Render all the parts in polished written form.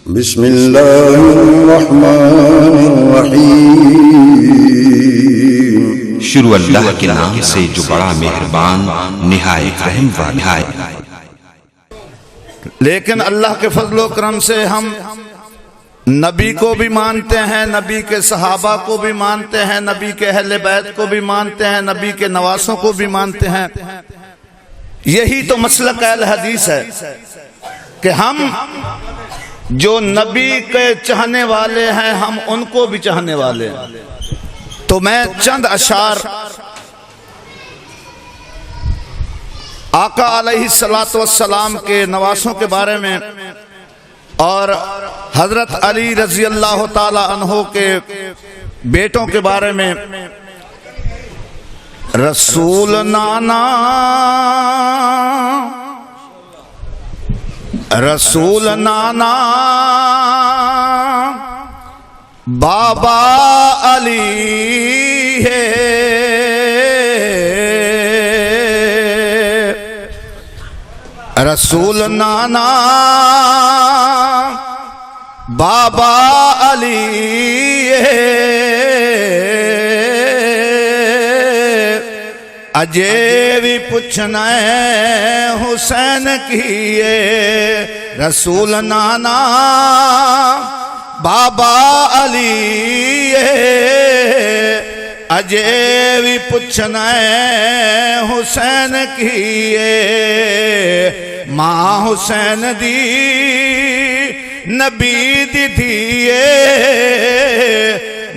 بسم اللہ الرحمن الرحیم۔ شروع اللہ کے نام سے جو بڑا مہربان نہایت رحم والا ہے۔ لیکن اللہ کے فضل و کرم سے ہم نبی کو بھی مانتے ہیں، نبی کے صحابہ کو بھی مانتے ہیں، نبی کے اہل بیت کو بھی مانتے ہیں، نبی کے نواسوں کو بھی مانتے ہیں۔ یہی تو مسلک اہل حدیث ہے کہ ہم جو نبی کے چاہنے والے ہیں ہم ان کو بھی چاہنے والے ہیں۔ تو میں چند اشعار آقا علیہ السلام کے نواسوں کے بارے میں اور حضرت علی رضی اللہ تعالی عنہ کے بیٹوں کے بارے میں۔ رسول نانا رسول نانا بابا علی ہے، رسول نانا بابا علی ہے، اجے بھی پوچھنا ہے حسین کیے، رسول نانا بابا علی ہے، اجے بھی پوچھنا ہے حسین کیے، ماں حسین دی نبی دی دھیے،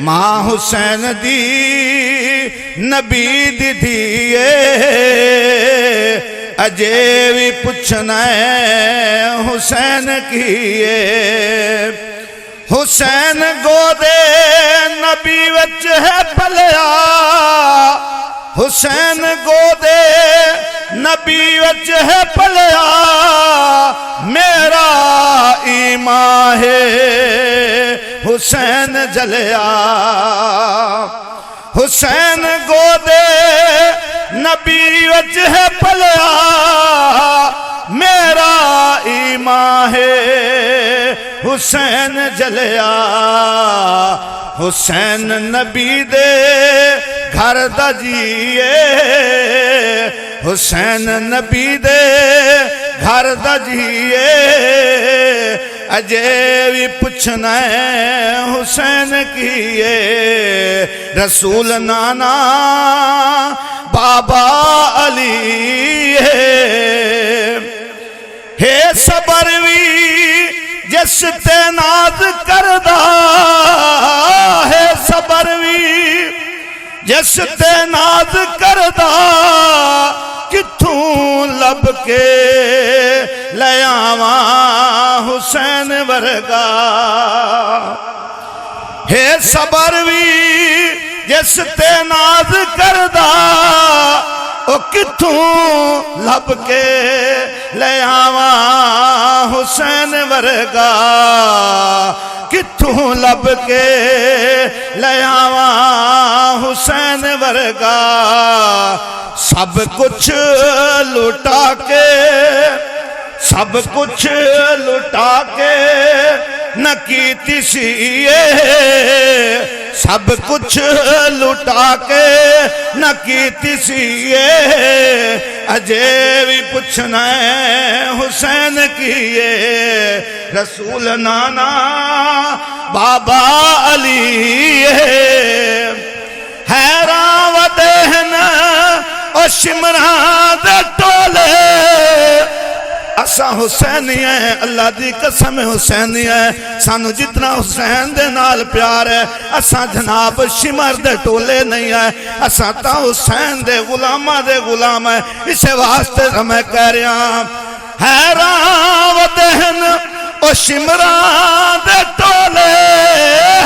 ماں حسین دی نبی دی دھیے، اجے بھی پوچھنا ہے حسین کیے، حسین گودے نبی وچ ہے پلیا، حسین گودے نبی وچ ہے پلیا، میرا ایمان ہے حسین جلیا، حسین گودے نبی وچ ہے پلیا، میرا ایمان ہے حسین جلیا، حسین نبی دے گھر دا جیے، حسین نبی دے گھر دا جیے، اجے بھی پوچھنا ہے حسین کیے، رسول نانا بابا علی ہے صبر وی جس تے ناز کردہ ہے، صبر وی جس تے ناز کردہ، کتھوں لب کے لے آواں حسین ورگا، ہے صبر وی جس تے ناز کردہ، او کتھوں لب کے لے آواں حسین ورگا، کتھوں لب کے لے آواں حسین ورگا، سب کچھ لٹا کے، سب کچھ لٹا کے نہ کیتی سیئے، سب کچھ لٹا کے نہ کیتی سیئے، اجے بھی پوچھنا ہے حسین کیے، رسول نانا بابا علی ہے، حیران و دہن او شمران دے ٹولے، اساں حسینی ہیں، اللہ دی قسم حسینی ہیں، سانو جتنا حسین دے نال پیار ہے، اساں جناب شمر دے ٹولے نہیں ہیں، اساں تا حسین دے غلامہ دے غلام ہیں، اسے واسطے میں کہہ رہا ہوں، حیران و دہن او شمران دے ٹولے،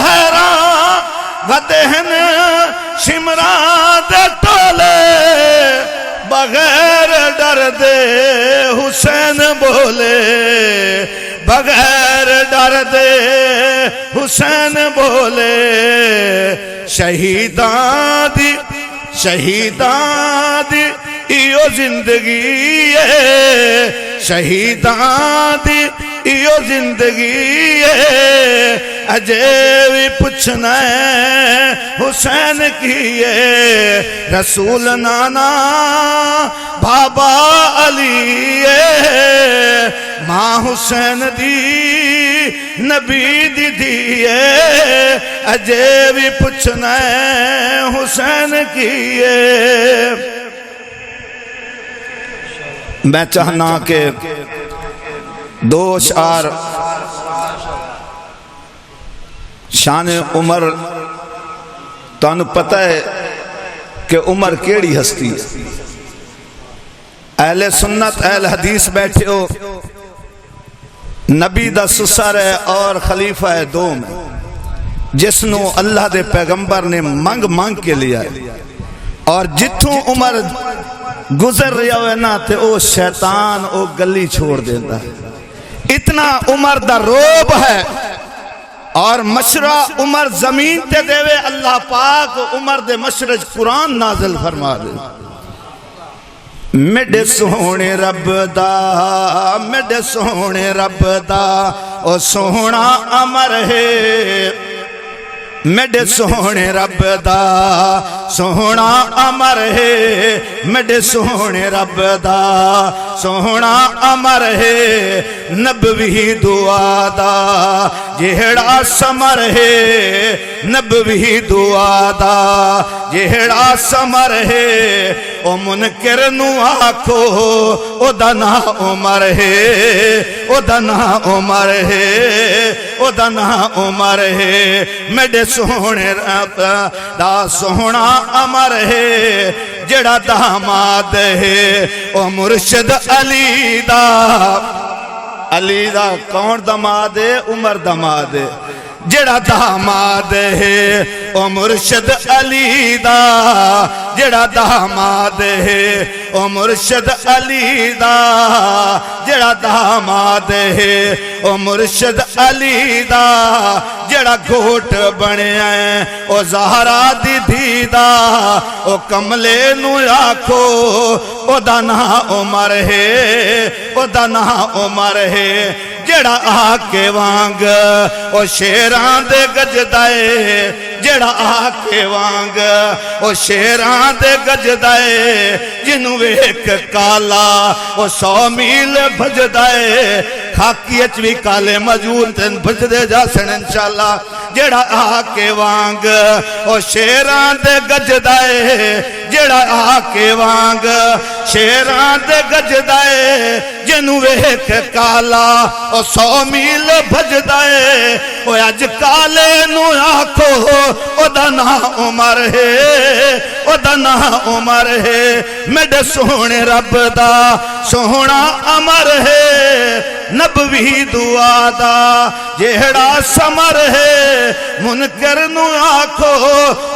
حیران و دہن شمران دے ٹولے، بغیر ڈر دے حسین بولے، بغیر ڈر دے حسین بولے، شہیداں دی ایو زندگی ہے شہیداں دی ایو زندگی ہے اجے بھی پوچھنا ہے حسین کی ہے رسول نانا بابا علی ہے ماں حسین دی نبی دی ہے اجے بھی پوچھنا ہے حسین کی ہے میں چاہنا کہ دو اشعار شان عمر تانوں پتہ ہے کہ عمر کیڑی ہستی ہے اہل سنت اہل حدیث بیٹھے ہو نبی دا سسر ہے اور خلیفہ ہے دوم جس نو اللہ دے پیغمبر نے منگ کے لیا ہے اور جتھوں عمر گزر رہا ہوئے نا تے او شیطان او گلی چھوڑ دیتا ہے اتنا عمر دا روب ہے اور مشرع عمر زمین تے دے اللہ پاک عمر دے مشرج قرآن نازل فرما دے میڈے سونے رب دا میڈے سونے رب دا او سونا عمر ہے میڈے سونے رب دا سونا عمر ہے میڈے سونے رب دا سونا عمر ہے نبوی دعا دا جہڑا سمر ہے نبوی دعا دا جہڑا سمر ہے او منکر نو آکھو او دنا عمر ہے او دنا عمر ہے او دنا عمر ہے میڈے سونے رب دا سونا عمر ہے جڑا داماد ہے او مرشد علی دا کون داماد ہے عمر داماد ہے جڑا داماد ہے او مرشد علی دا جڑا داماد ہے او مرشد علی دا جڑا داماد ہے او مرشد علی دا جڑا گھوٹ بنے ہیں او زہرا دی دھی دا او کملے نو آکھو او دانا عمر ہے او دانا عمر ہے جڑا آکے وانگ او شیران دے گجدائے جڑا آکے وانگ او شیران دے گجدائے جنو ایک کالا او 100 میل بھجدائے خاکی اچوی کالے مجون تن بھج دے جا سن انشاءاللہ جڑا آکے وانگ او شیران دے گجدائے جڑا آکے وانگ شیران دے گجدائے جنو ایک کالا او 100 میل بھجدائے او اج کالے نو آکھو او دنا عمر ہے او دنا عمر ہے میڈے سونے رب دا سونا عمر ہے نبوی دعا دا جہڑا سمر ہے منکر نو آکھو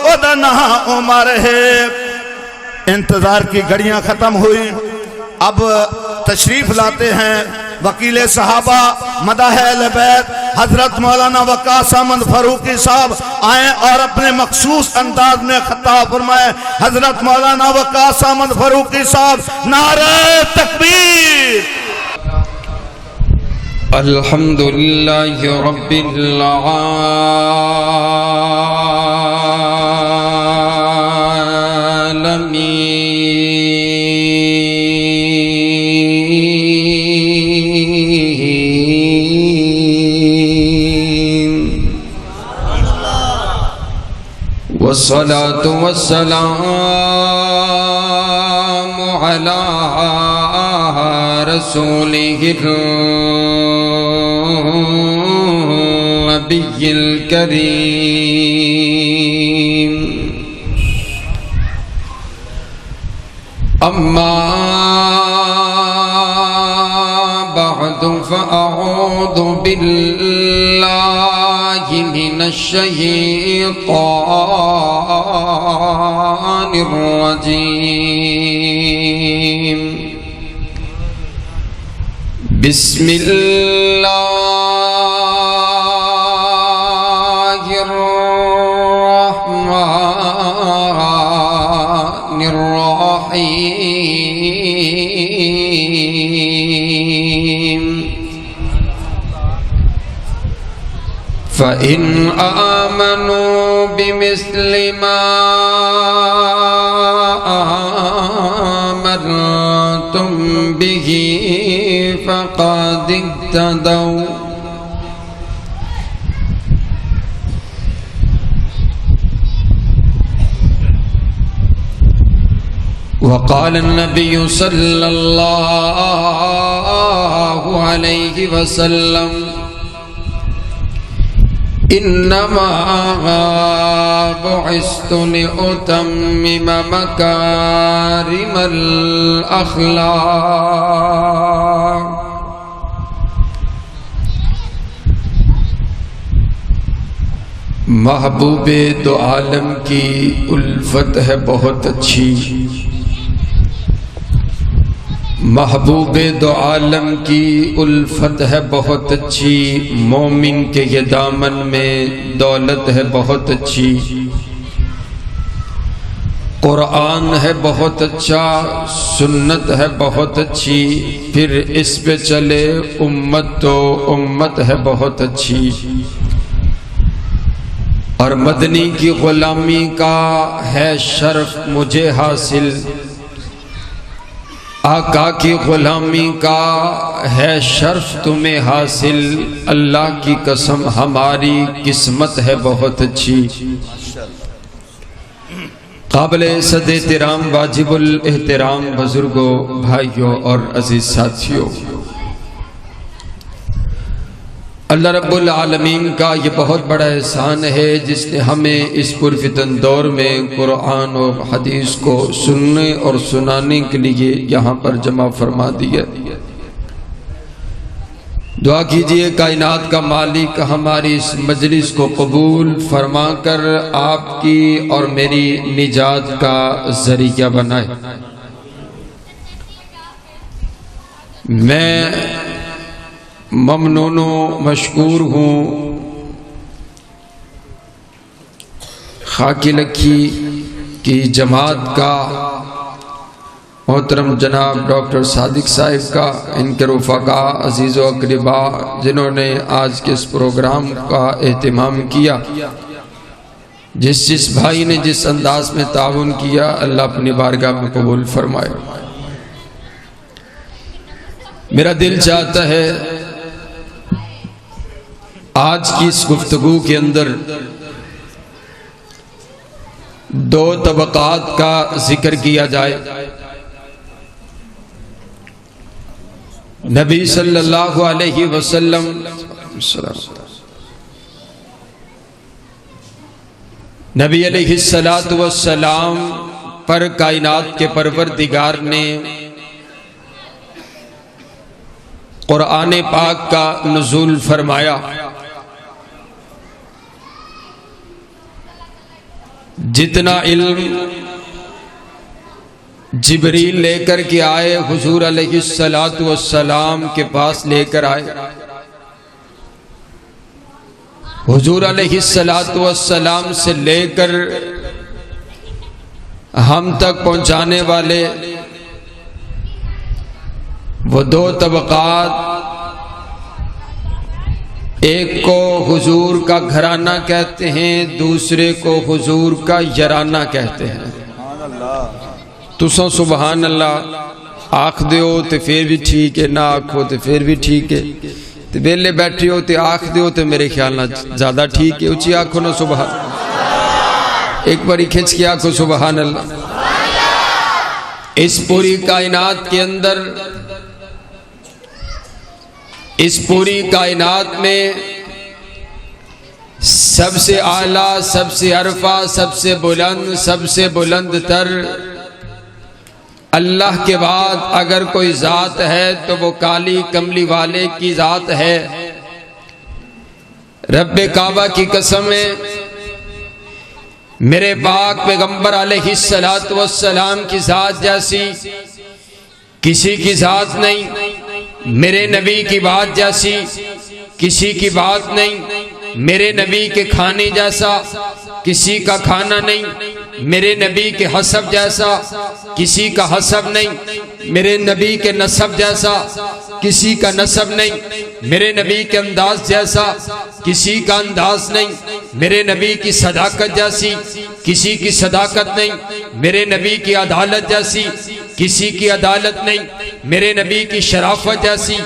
او دنا عمر ہے انتظار کی گھڑیاں ختم ہوئی اب تشریف لاتے ہیں وکیل صحابہ مداح اہل بیت حضرت مولانا وقاص احمد فاروقی صاحب آئیں اور اپنے مخصوص انداز میں خطاب فرمائے حضرت مولانا وقاص احمد فاروقی صاحب نعرہ تکبیر الحمدللہ رب والصلاة والسلام على رسوله النبي الكريم أما بعد فأعوذ بالله من الشيطان الرجيم بسم الله الرحمن الرحيم فإن آمنوا بمثل ما آمنتم به فقد اهتدوا وقال النبي صلى الله عليه وسلم إنما بعثت لأتمم مكارم الأخلاق محبوب دو عالم کی الفت ہے بہت اچھی، محبوب دو عالم کی الفت ہے بہت اچھی، مومن کے یہ دامن میں دولت ہے بہت اچھی، قرآن ہے بہت اچھا، سنت ہے بہت اچھی، پھر اس پہ چلے امت تو امت ہے بہت اچھی، اور مدنی کی غلامی کا ہے شرف مجھے حاصل، آقا کی غلامی کا ہے شرف تمہیں حاصل، اللہ کی قسم ہماری قسمت ہے بہت اچھی۔ قابل صد احترام واجب الاحترام بزرگوں، بھائیوں اور عزیز ساتھیوں، اللہ رب العالمین کا یہ بہت بڑا احسان ہے جس نے ہمیں اس پرفتن دور میں قرآن و حدیث کو سننے اور سنانے کے لیے یہاں پر جمع فرما دیا۔ دعا کیجئے کائنات کا مالک ہماری اس مجلس کو قبول فرما کر آپ کی اور میری نجات کا ذریعہ بنائے۔ میں ممنون و مشکور ہوں خاکی لکھی کی جماعت کا، محترم جناب ڈاکٹر صادق صاحب کا، ان کے رفقا عزیز و اقربا جنہوں نے آج کے اس پروگرام کا اہتمام کیا، جس بھائی نے جس انداز میں تعاون کیا، اللہ اپنی بارگاہ میں قبول فرمائے۔ میرا دل چاہتا ہے آج کی اس گفتگو کے اندر دو طبقات کا ذکر کیا جائے۔ نبی صلی اللہ علیہ وسلم نبی علیہ السلام پر کائنات کے پروردگار نے قرآن پاک کا نزول فرمایا، جتنا علم جبریل لے کر کے آئے حضور علیہ السلام کے پاس لے کر آئے، حضور علیہ السلام سے لے کر ہم تک پہنچانے والے وہ دو طبقات، ایک کو حضور کا گھرانہ کہتے ہیں، دوسرے کو حضور کا یارانہ کہتے ہیں۔ تساں سبحان اللہ آکھ دیو تے پھر بھی ٹھیک ہے، نہ آکھو تے پھر بھی ٹھیک ہے، تے بیلے بیٹھے ہو تے آکھ دیو تے میرے خیال نہ زیادہ ٹھیک ہے، اچھی آکھو نہ سبحان، ایک باری کھچ کے آکھو سبحان اللہ۔ اس پوری کائنات کے اندر، اس پوری کائنات میں سب سے اعلیٰ، سب سے عرفہ، سب سے بلند تر اللہ کے بعد اگر کوئی ذات ہے تو وہ کالی کملی والے کی ذات ہے۔ رب کعبہ کی قسم ہے، میرے پاک پیغمبر علیہ السلام کی ذات جیسی کسی کی ذات نہیں، میرے نبی کی بات جیسی کسی کی بات نہیں، میرے نبی کے کھانے جیسا کسی کا کھانا نہیں، میرے نبی کے حسب جیسا کسی کا حسب نہیں، میرے نبی کے نسب جیسا کسی کا نسب نہیں، میرے نبی کے انداز جیسا کسی کا انداز نہیں، میرے نبی کی صداقت جیسی کسی کی صداقت نہیں، میرے نبی کی عدالت جیسی کسی کی عدالت نہیں، میرے نبی کی شرافت جیسی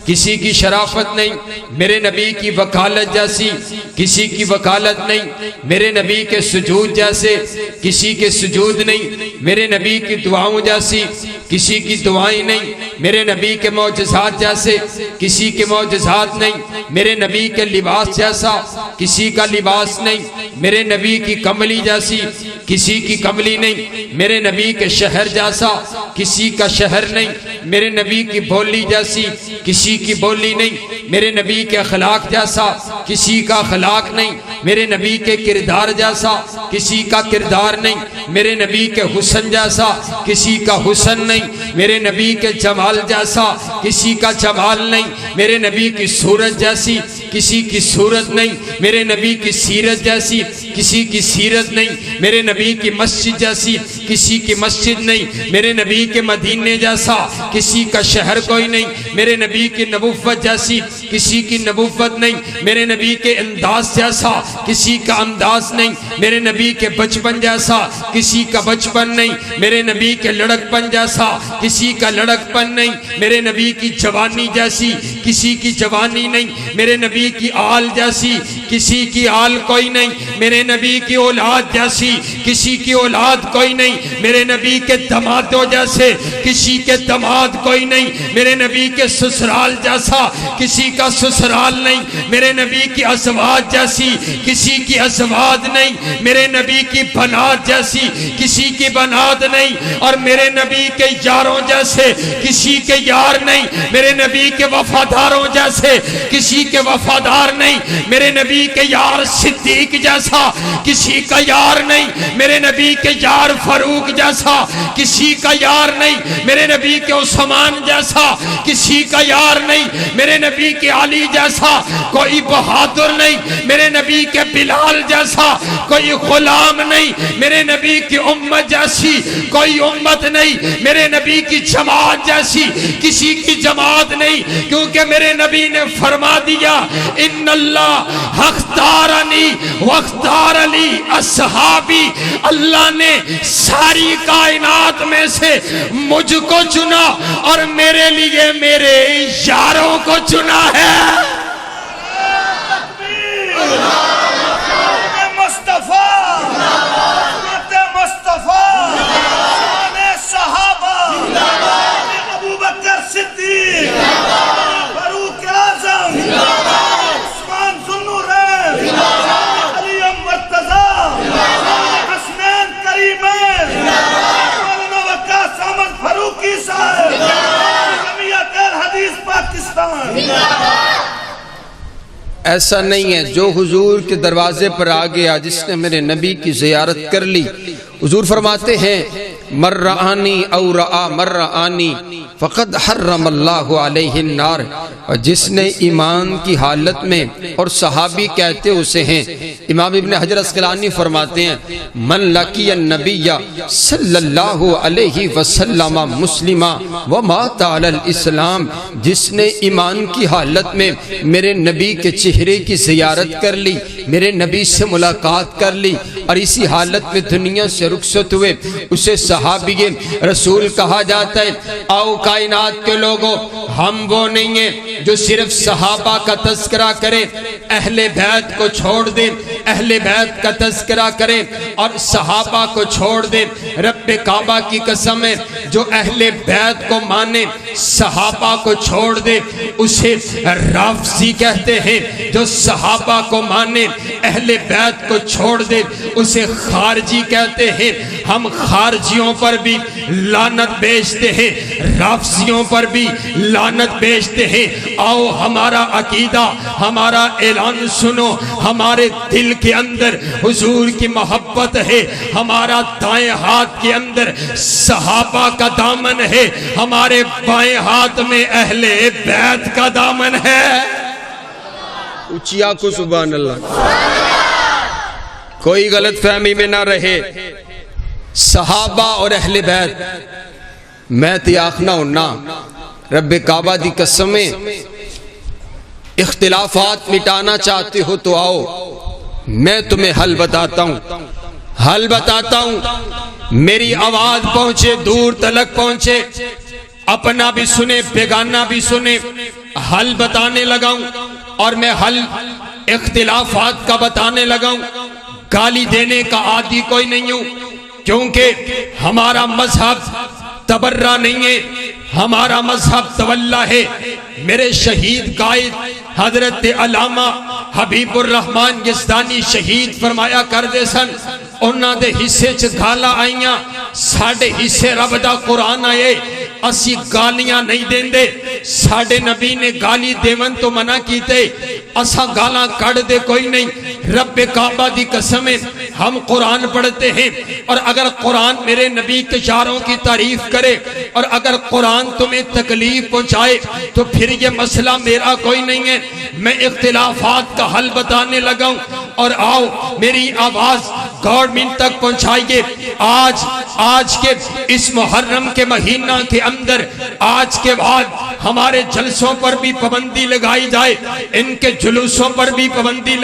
کسی کی شرافت نہیں، میرے نبی کی وکالت جیسی کسی کی وکالت نہیں، میرے نبی کے سجود جیسے کسی کے سجود نہیں، میرے نبی کی دعاؤں جیسی کسی کی دعائیں نہیں، میرے نبی کے معجزات جیسے کسی کے معجزات نہیں، میرے نبی کے لباس جیسا کسی کا لباس نہیں، میرے نبی کی کملی جیسی کسی کی کملی نہیں، میرے نبی کے شہر جیسا کسی کا شہر نہیں، میرے نبی کی بولی جیسی کسی کی بولی نہیں، میرے نبی کے اخلاق جیسا کسی کا اخلاق نہیں، میرے نبی کے کردار جیسا کسی کا کردار نہیں، میرے نبی کے حسن جیسا کسی کا حسن نہیں، میرے نبی کے جمال جیسا کسی کا جمال نہیں، میرے نبی کی صورت جیسی کسی کی صورت نہیں، میرے نبی کی سیرت جیسی کسی کی سیرت نہیں، میرے نبی کی مسجد جیسی کسی کی مسجد نہیں، میرے نبی کے مدینے جیسا کسی کا شہر کوئی نہیں، میرے نبی کی نبوت جیسی کسی کی نبوت نہیں، میرے نبی کے انداز جیسا کسی کا انداز نہیں، میرے نبی کے بچپن جیسا کسی کا بچپن نہیں، میرے نبی کے لڑکپن جیسا کسی کا لڑکپن نہیں، میرے نبی کی جوانی جیسی کسی کی جوانی نہیں، میرے نبی کی آل جیسی کسی کی آل کوئی نہیں، میرے نبی کی اولاد جیسی کسی کی اولاد کوئی نہیں، میرے نبی کے دمادوں جیسے کسی کے دماد کوئی نہیں، میرے نبی کے سسرال جیسا کسی کا سسرال نہیں، میرے نبی کی ازواج جیسی کسی کی ازواج نہیں، میرے نبی کی بنات جیسی کسی کی بنات نہیں، اور میرے نبی کے یاروں جیسے کسی کے یار نہیں، میرے نبی کے وفاداروں جیسے کسی کے وفادار نہیں، میرے نبی کے یار صدیق جیسا کسی کا یار نہیں، میرے نبی کے یار فاروق جیسا کسی کا یار نہیں، میرے نبی کے عثمان جیسا کسی کا یار نہیں، میرے نبی کے علی جیسا کوئی بہادر نہیں، میرے نبی کے بلال جیسا کوئی غلام نہیں، میرے نبی کی امت جیسی کوئی امت نہیں، میرے نبی کی جماعت جیسی کسی کی جماعت نہیں، کیونکہ میرے نبی نے فرما دیا ان اللہ اختارنی واختار علی اصحابی، اللہ نے ساری کائنات میں سے مجھ کو چنا اور میرے لیے میرے یاروں کو چنا ہے۔ ایسا نہیں ہے جو حضور کے دروازے پر آ گیا جس نے میرے نبی کی زیارت کر لی، حضور فرماتے ہیں مر رآنی او رآ مر رآنی فقد حرم اللہ علیہ النار، اور جس نے ایمان کی حالت میں، اور صحابی کہتے اسے ہیں، امام ابن حجر اسقلانی فرماتے ہیں من لقی النبی صلی اللہ علیہ وسلم مسلما ومات علی الاسلام، جس نے ایمان کی حالت میں میرے نبی کے چہرے کی زیارت کر لی، میرے نبی سے ملاقات کر لی اور اسی حالت میں دنیا سے رخصت ہوئے، اسے صحابی رسول کہا جاتا ہے۔ آؤ کائنات کے لوگوں، ہم وہ نہیں ہیں جو صرف صحابہ کا تذکرہ کریں، اہل بیت کو چھوڑ دیں، اہل بیت کا تذکرہ کریں اور صحابہ کو چھوڑ دیں۔ رب کعبہ کی قسم ہے جو اہل بیت کو مانے صحابہ کو چھوڑ دے اسے رافضی کہتے ہیں، جو صحابہ کو مانے اہل بیت کو چھوڑ دے اسے خارجی کہتے ہیں۔ ہم خارجیوں پر بھی لعنت بیچتے ہیں، رافضیوں پر بھی لعنت بیچتے ہیں۔ آؤ ہمارا عقیدہ، ہمارا اعلان سنو، ہمارے دل کے اندر حضور کی محبت ہے، ہمارا دائیں ہاتھ کے اندر صحابہ کا دامن ہے، ہمارے بائیں ہاتھ میں اہل بیت کا دامن ہے۔ اچیا کو سبحان اللہ، کوئی غلط فہمی میں نہ رہے۔ صحابہ اور اہل بیت میں تے آخنا ہونا رب کعبہ دی قسمیں اختلافات مٹانا چاہتے ہو تو آؤ میں تمہیں حل بتاتا ہوں میری آواز پہنچے دور تلک پہنچے اپنا بھی سنے بیگانہ بھی سنے حل بتانے لگاؤں اور میں حل اختلافات کا بتانے لگاؤں گالی دینے کا عادی کوئی نہیں ہوں کیونکہ ہمارا مذہب تبرہ نہیں ہے ہمارا مذہب تولا ہے میرے شہید قائد حضرت علامہ حبیب الرحمن یزدانی شہید فرمایا کر دے سن انہاں دے حصے چ گالا آئیاں ساڑھے حصے رب دا قرآن آئے اسی گالیاں نہیں دیں دے ساڑھے نبی نے گالی دیون تو منع کیتے اسا گالاں کڑ دے کوئی نہیں رب کعبہ دی قسمیں ہم قرآن پڑھتے ہیں اور اگر قرآن میرے نبی کے شعروں کی تعریف کرے اور اگر قرآن تمہیں تکلیف پہنچائے تو پھر یہ مسئلہ میرا کوئی نہیں ہے میں اختلافات کا حل بتانے لگا ہوں اور آؤ میری آواز گورنمنٹ تک پہنچائیے آج کے اس محرم کے مہینہ کے اندر آج کے بعد ہمارے جلسوں پر بھی پابندی لگائی جائے ان کے جلوسوں پر بھی پابندی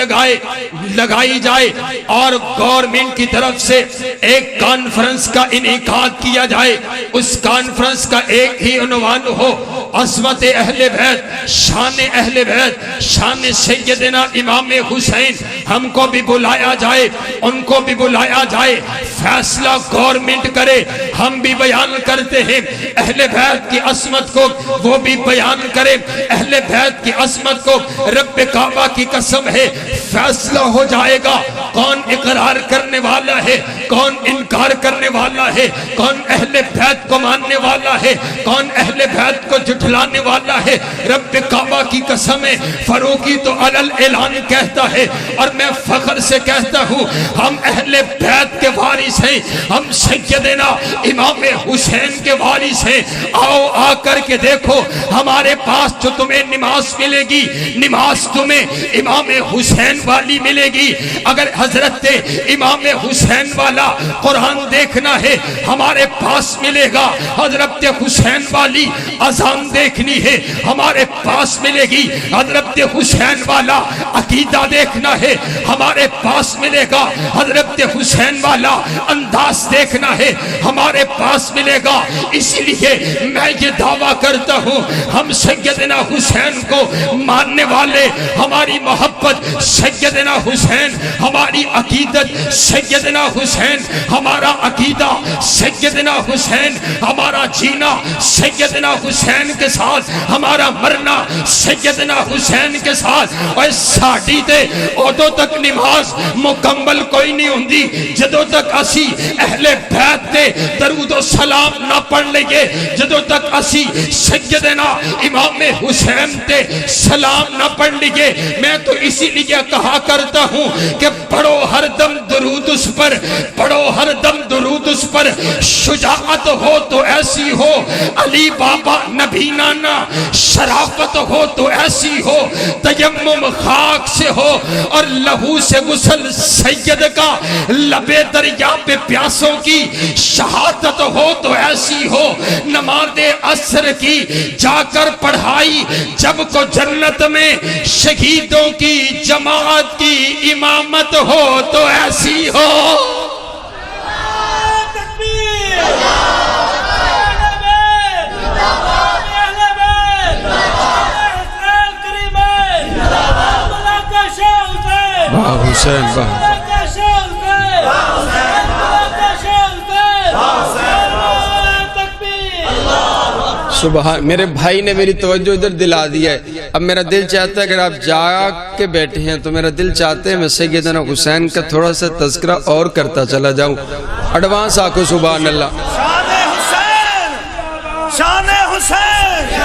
لگائی جائے اور گورنمنٹ کی طرف سے ایک کانفرنس کا انعقاد کیا جائے اس کانفرنس کا ایک ہی عنوان ہو عظمت اہل بیت شان سیدنا امام حسین ہم کو بھی بلایا جائے ان کو بھی بلایا جائے فیصلہ گورنمنٹ کرے ہم بھی بیان کرتے ہیں اہل بیت کی عظمت کو وہ بھی بیان کرے اہل بیت کی عظمت کو رب کعبہ کی قسم ہے فیصلہ ہو جائے گا کون اقرار کرنے والا ہے کون انکار کرنے والا ہے کون اہل بیت کو ماننے والا ہے کون اہل بیت کو جھٹلانے والا ہے رب کعبہ کی قسم ہے فاروقی تو علل اعلان کہتا ہے اور میں فخر سے کہتا ہوں ہم اہل بیت کے وارث ہیں ہم سیدنا امام حسین کے وارث ہیں آؤ آ کر کے دیکھو ہمارے پاس جو تمہیں نماز ملے گی نماز تمہیں امام حسین والی ملے گی اگر حضرت امام حسین والا قرآن دیکھنا ہے ہمارے پاس ملے گا حضرت حسین والی اذان دیکھنی ہے ہمارے پاس ملے گی حضرت حسین والا عقیدہ دیکھنا ہے ہمارے پاس ملے گا حضرت حسین والا انداز دیکھنا ہے ہمارے پاس ملے گا اسی لیے میں یہ دعویٰ کرتا ہوں ہم سیدنا حسین کو ماننے والے ہماری محبت سیدنا حسین ہماری عقیدت سیدنا حسین ہمارا عقیدہ سیدنا حسین ہمارا جینا سیدنا حسین کے ساتھ ہمارا مرنا سیدنا حسین کے ساتھ اور ساڑھی تے ادو تک نماز مکمل کوئی نہیں ہوندی جدو تک اسی اہل بیت تے درود و سلام نہ پڑھ لئے جدو تک اسی سیدنا امام حسین تے سلام نہ پڑھ لئے میں تو اسی لیے کہا کرتا ہوں کہ پڑھو ہر دم درود اس پر پڑھو ہر دم درود اس پر شجاعت ہو تو ایسی ہو علی بابا نبی نانا شرافت ہو تو ایسی ہو تیمم خاک سے ہو اور لہو سے غسل سید کا لبے دریا پہ پیاسوں کی شہادت ہو تو ایسی ہو نماز عصر کی جا کر پڑھائی جب کو جنت میں شہیدوں کی جماعت کی امامت ہو تو ایسی ہو حسین سبحان میرے بھائی نے میری توجہ ادھر دلا دیا ہے اب میرا دل چاہتا ہے اگر آپ جاگ کے بیٹھے ہیں تو میرا دل چاہتا ہے میں سیدنا حسین کا تھوڑا سا تذکرہ اور کرتا چلا جاؤں ایڈوانس آکو سبحان اللہ شان حسین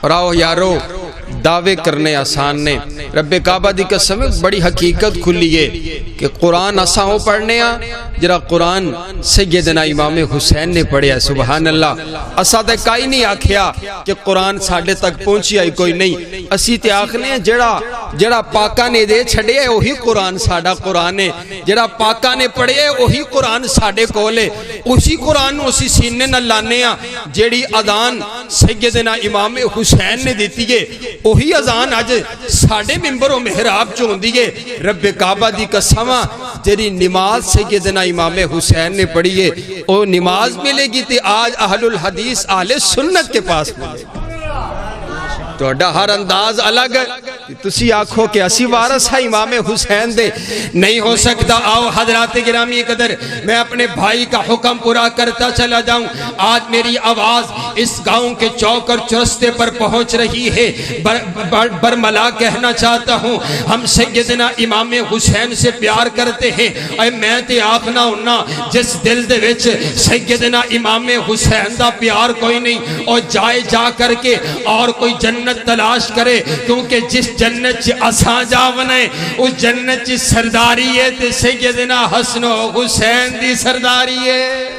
اور آؤ یارو دعوے کرنے آسان نے رب کعبہ دی قسم بڑی حقیقت کھلی ہے کہ قرآن اساں ہو پڑھنے آ جرا قرآن سیدنا امام حسین نے پڑھیا. سبحان اللہ. اساں تے کائی نہیں آکھیا کہ قرآن ساڈے تک پہنچی آئی کوئی نہیں. اسی تے آکھنے جڑا پاکاں نے دے چھڑے ہے وہی قرآن ساڈا قرآن ہے. جڑا پاکاں نے پڑھے ہے وہی قرآن ساڈے کول ہے. اسی قرآن نو اسی سینے نال لانے آ جیڑی اذان سیدنا امام حسین نے دیتی ہے وہی اذان اج ساڈے منبر و محراب چ ہوندی ہے. رب کعبہ دی قسم جیڑی نماز سیدنا امام حسین نے پڑھی ہے وہ نماز ملے گی تے آج اہل الحدیث اہل سنت کے پاس ملے گی. توڑا ہر انداز الگ تسی آنکھو کہ اسی وارث ہے امام حسین دے نہیں ہو سکتا. آؤ حضرات گرامی قدر میں اپنے بھائی کا حکم پورا کرتا چلا جاؤں. آج میری آواز اس گاؤں کے چوک اور چرستے پر پہنچ رہی ہے. برملا کہنا چاہتا ہوں ہم سیدنا امام حسین سے پیار کرتے ہیں. اے میں تے آخنا ہونا جس دل دے وچ سیدنا امام حسین دا پیار کوئی نہیں اور جائے جا کر کے اور کوئی جنت تلاش کرے کیونکہ جس جنت چ اساں جاونے اس جنت چ سرداری ہے تے سیدنا حسن و حسین دی سرداری ہے.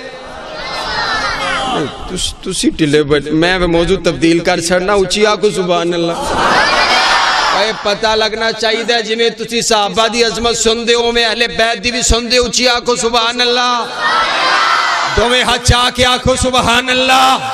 تسی ٹلے بٹ میں موضوع تبدیل کر چھڑنا اچھی آکو سبحان اللہ. اے پتہ لگنا چاہیے دے جی میں تسی صحابہ دی عظمت سن دے ہو میں اہل بیت دی بھی سن دے اچھی آکو سبحان اللہ. دو میں ہاتھ چاہ کے آکو سبحان اللہ.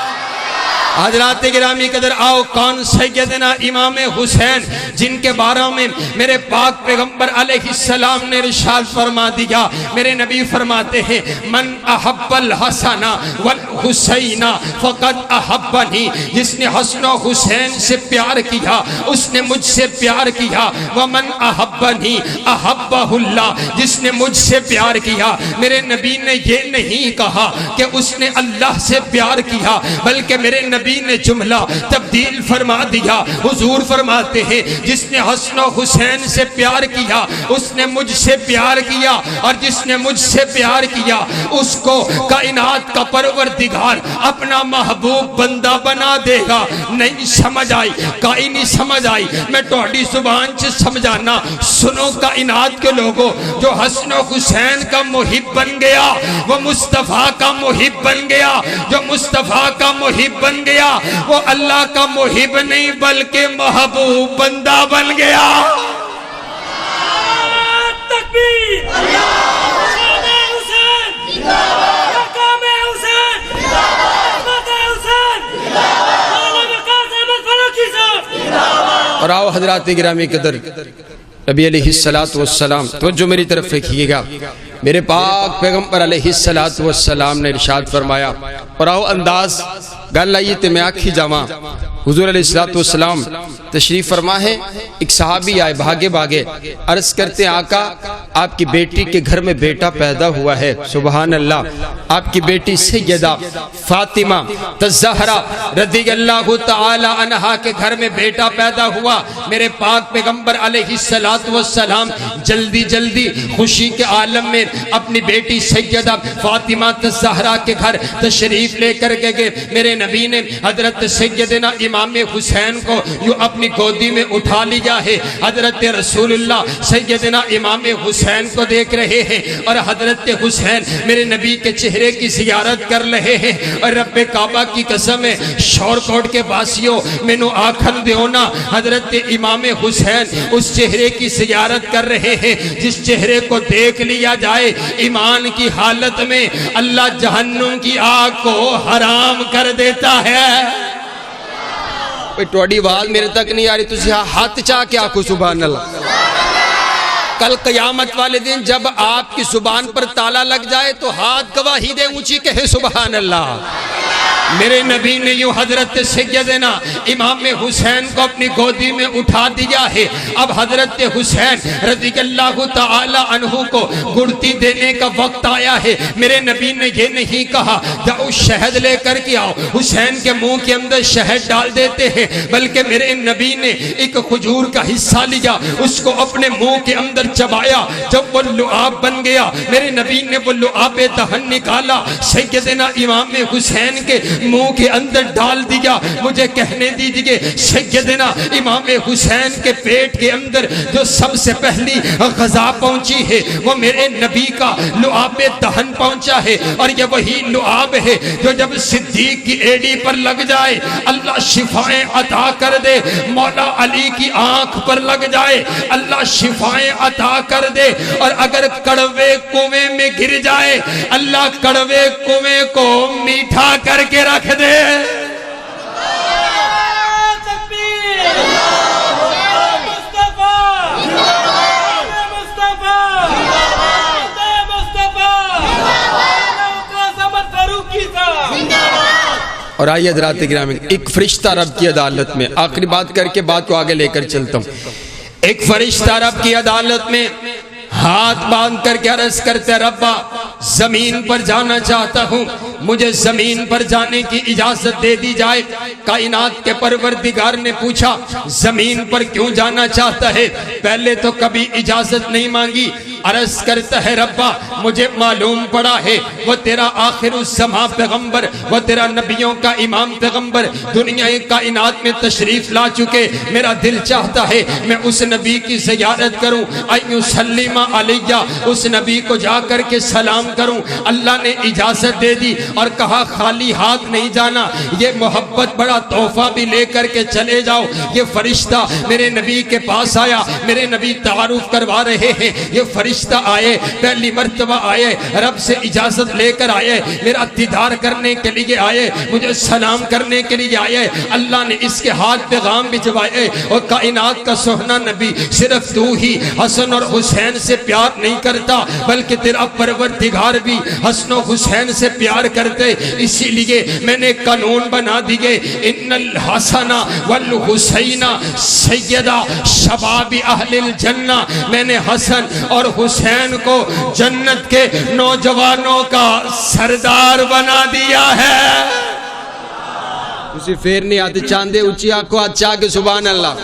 حضرات گرامی قدر آؤ کون سیدنا امام حسین جن کے بارے میں میرے پاک پیغمبر علیہ السلام نے ارشاد فرما دیا. میرے نبی فرماتے ہیں من احب الحسن والحسین فقد احبنی. جس نے حسن و حسین سے پیار کیا اس نے مجھ سے پیار کیا. ومن احبنی احبہ اللہ. جس نے مجھ سے پیار کیا میرے نبی نے یہ نہیں کہا کہ اس نے اللہ سے پیار کیا بلکہ میرے نبی نے جملہ تبدیل فرما دیا. حضور فرماتے ہیں جس نے حسن و حسین سے پیار کیا اس نے مجھ سے پیار کیا اور جس نے مجھ سے پیار کیا اس کو کائنات کا پروردگار اپنا محبوب بندہ بنا دے گا. نہیں سمجھ آئی کائی نہیں سمجھ آئی میں توڑی زبان سے سمجھانا. سنو کائنات کے لوگوں جو حسن و حسین کا محب بن گیا وہ مصطفیٰ کا محب بن گیا. جو مصطفیٰ کا محب بن گیا وہ اللہ کا محب نہیں بلکہ محبوب بندہ بن گیا. تکبیر اور آؤ حضرات گرامی قدر نبی علیہ السلام توجہ میری طرف رکھیے گا. میرے پاک پیغمبر علیہ السلام نے ارشاد فرمایا اور آؤ انداز گل آئیے تے میں آکھی جاواں. حضور علیہ السلام تشریف فرما ہے. ایک صحابی آئے بھاگے بھاگے عرض کرتے آقا آپ کی بیٹی کے گھر میں بیٹا پیدا ہوا ہے. سبحان اللہ. آپ کی بیٹی سیدہ فاطمہ الزہرا رضی اللہ تعالی عنہا کے گھر میں بیٹا پیدا ہوا. میرے پاک پیغمبر علیہ السلام جلدی جلدی خوشی کے عالم میں اپنی بیٹی سیدہ فاطمہ الزہرا کے گھر تشریف لے کر کے گئے. میرے نبی نے حضرت سیدنا امام حسین کو جو اپنی گودی میں اٹھا لیا ہے. حضرت رسول اللہ سیدنا امام حسین کو دیکھ رہے ہیں اور حضرت حسین میرے نبی کے چہرے کی زیارت کر رہے ہیں. اور رب کعبہ کی قسم ہے شور کوٹ کے باسیوں میں نو آکھن دیونا حضرت امام حسین اس چہرے کی زیارت کر رہے ہیں جس چہرے کو دیکھ لیا جائے ایمان کی حالت میں اللہ جہنم کی آگ کو حرام کر دیتا ہے. توڑی آواز میرے تک نہیں آ رہی تسی ہاتھ چاہ کے آکھو سبحان اللہ. کل قیامت والے دن جب آپ کی زبان پر تالا لگ جائے تو ہاتھ گواہی دے اونچی کہے سبحان اللہ. میرے نبی نے یوں حضرت سیدنا امام حسین کو اپنی گودی میں اٹھا دیا ہے. اب حضرت حسین رضی اللہ تعالی عنہ کو گڑتی دینے کا وقت آیا ہے. میرے نبی نے یہ نہیں کہا جاؤ شہد لے کر کے آؤ. حسین کے منہ کے اندر شہد ڈال دیتے ہیں بلکہ میرے نبی نے ایک کھجور کا حصہ لیا اس کو اپنے منہ کے اندر چبایا. جب وہ لعاب بن گیا میرے نبی نے وہ لعاب دہن نکالا سیدنا امام حسین کے منہ کے اندر ڈال دیا۔ مجھے کہنے دیجئے سیدنا امام حسین کے پیٹ کے اندر جو سب سے پہلی غذا پہنچی ہے وہ میرے نبی کا لعاب دہن پہنچا ہے، اور یہ وہی لعاب ہے جو جب صدیق کی ایڑی پر لگ جائے اللہ شفائیں عطا کر دے، مولا علی کی آنکھ پر لگ جائے اللہ شفائیں عطا کر دے، اور اگر کڑوے کنویں میں گر جائے اللہ کڑوے کنویں کو میٹھا کر کے رکھ دے۔ اور آئیے حضرات گرامی، ایک فرشتہ رب کی عدالت میں، آخری بات کر کے بات کو آگے لے کر چلتا ہوں، ایک فرشتہ رب کی عدالت میں ہاتھ باندھ کر کے عرض کرتے ربا زمین پر جانا چاہتا ہوں، مجھے زمین پر جانے کی اجازت دے دی جائے۔ کائنات کے پروردگار نے پوچھا زمین پر کیوں جانا چاہتا ہے؟ پہلے تو کبھی اجازت نہیں مانگی، عرض کرتا ہے ربا مجھے معلوم پڑا ہے وہ تیرا آخر الزمان پیغمبر، وہ تیرا نبیوں کا امام پیغمبر دنیا کائنات میں تشریف لا چکے، میرا دل چاہتا ہے میں اس نبی کی زیارت کروں، ایو سلم علیہ، اس نبی کو جا کر کے سلام کروں۔ اللہ نے اجازت دے دی اور کہا خالی ہاتھ نہیں جانا، یہ محبت بڑا تحفہ بھی لے کر کے چلے جاؤ۔ یہ فرشتہ میرے نبی کے پاس آیا، میرے نبی تعارف کروا رہے ہیں، یہ فرشتہ آئے، پہلی مرتبہ آئے، رب سے اجازت لے کر آئے، میرا دیدار کرنے کے لیے آئے، مجھے سلام کرنے کے لیے آئے۔ اللہ نے اس کے ہاتھ پیغام بھجوائے، اور کائنات کا سہنا نبی صرف تو ہی حسن اور حسین سے پیار نہیں کرتا بلکہ تیرا پروردگار بھی حسن و حسین سے پیار کرتے، اسی لیے میں نے قانون بنا دیے ان الحسن والحسین سیدہ شباب اہل الجنہ، میں نے حسن اور حسین کو جنت کے نوجوانوں کا سردار بنا دیا ہے۔ اسی پھر نہیں آتے چاندے اونچی آنکھوں اچھا کہ سبحان اللہ۔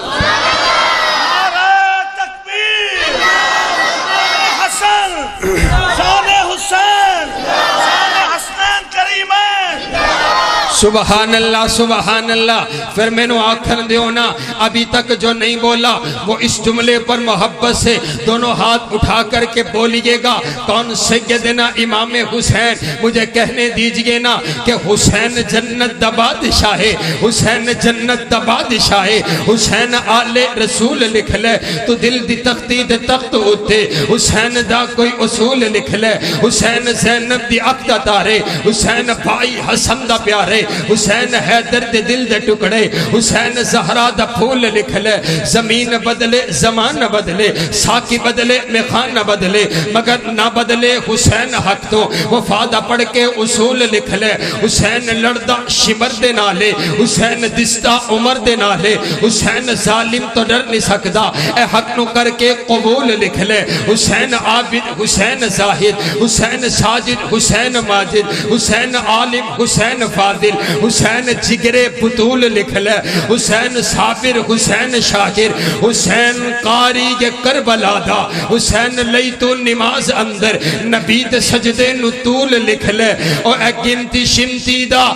سبحان اللہ سبحان اللہ۔ پھر میں نے آخر دیو نا ابھی تک جو نہیں بولا وہ اس جملے پر محبت سے دونوں ہاتھ اٹھا کر کے بولیے گا، کون سیدنا امام حسین؟ مجھے کہنے دیجئے نا کہ حسین جنت دا بادشاہ ہے، حسین جنت دا بادشاہ ہے، حسین آل رسول لکھ لے تو دل دی تختی دے تخت ہوتے، حسین دا کوئی اصول لکھ لے، حسین زینب دی عقدہ تارے، حسین بھائی حسن دا پیارے، حسین حیدر دے دل دے ٹکڑے، حسین زہرا دا پھول لکھ لے، زمین بدلے زمان بدلے، ساکی بدلے میخان بدلے، مگر نہ بدلے حسین حق تو وفادہ پڑھ کے اصول لکھ لے، حسین لڑدہ شمر دے نالے، حسین دستہ عمر دے نالے، حسین ظالم تو ڈر نہیں سکدا، اے حق نو کر کے قبول لکھ لے، حسین عابد حسین زاہد، حسین ساجد حسین ماجد، حسین عالم حسین فاضل، حسین جگرے بطول لکھ لے، حسین صابر حسین شاکر، حسین قاری یہ کربلا دا، حسین لئی تو نماز اندر نبی دے سجدے نو طول لکھ لے، اور اے گنتی شمتی دا